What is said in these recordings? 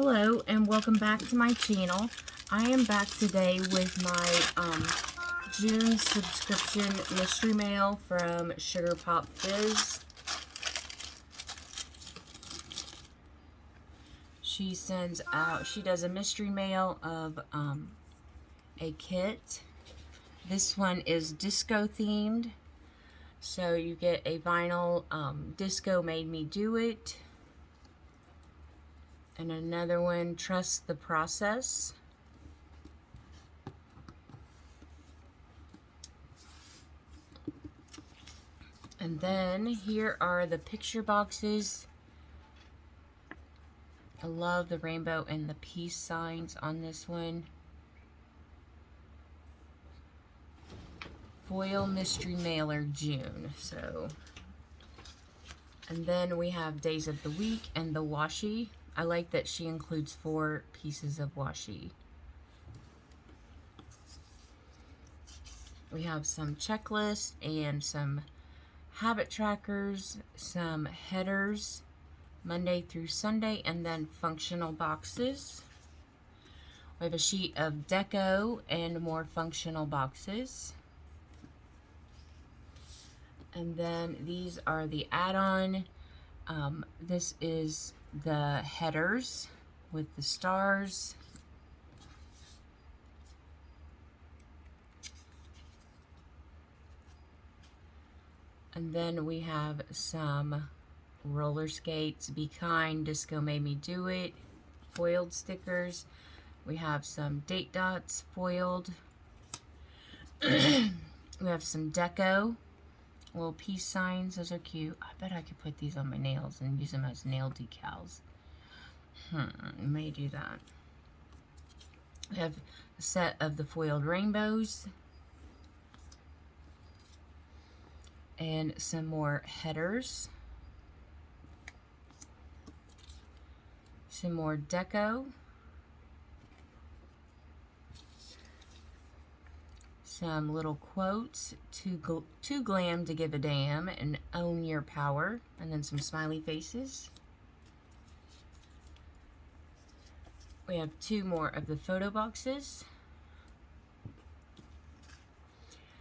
Hello and welcome back to my channel. I am back today with my June subscription mystery mail from Sugar Pop Fizz. She sends out, she does a mystery mail of a kit. This one is disco themed. So you get a vinyl Disco Made Me Do It. And another one, Trust the Process. And then here are the picture boxes. I love the rainbow and the peace signs on this one. Foil Mystery Mailer June. And then we have Days of the Week and the washi. I like that she includes 4 pieces of washi. We have some checklists and some habit trackers, some headers, Monday through Sunday, and then functional boxes. We have a sheet of deco and more functional boxes. And then these are the add-on. This is the headers with the stars. And then we have some roller skates, Be Kind, Disco Made Me Do It, foiled stickers. We have some date dots foiled. We have some deco, little peace signs. Those are cute. I bet I could put these on my nails and use them as nail decals. May do that. We have a set of the foiled rainbows. And some more headers. Some more deco. Some little quotes, too glam to give a damn, and own your power. And then some smiley faces. We have 2 more of the photo boxes.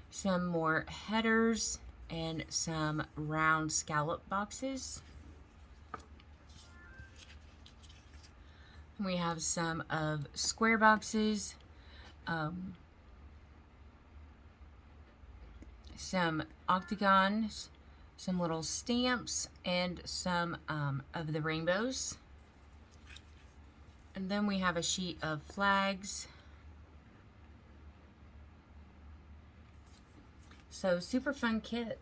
Some more headers and some round scallop boxes. We have some of square boxes. Some octagons, some little stamps, and some of the rainbows. And then we have a sheet of flags. So super fun kit.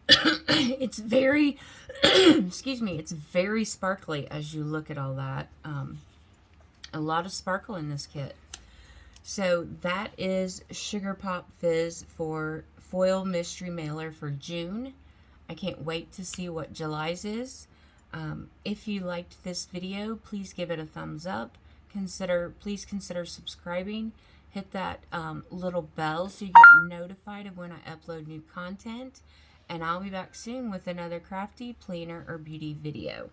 It's very, excuse me, it's very sparkly as you look at all that. A lot of sparkle in this kit. So that is Sugar Pop Fizz for Foil Mystery Mailer for June. I can't wait to see what July's is. If you liked this video, please give it a thumbs up. Please consider subscribing. Hit that little bell so you get notified of when I upload new content. And I'll be back soon with another crafty, planner, or beauty video.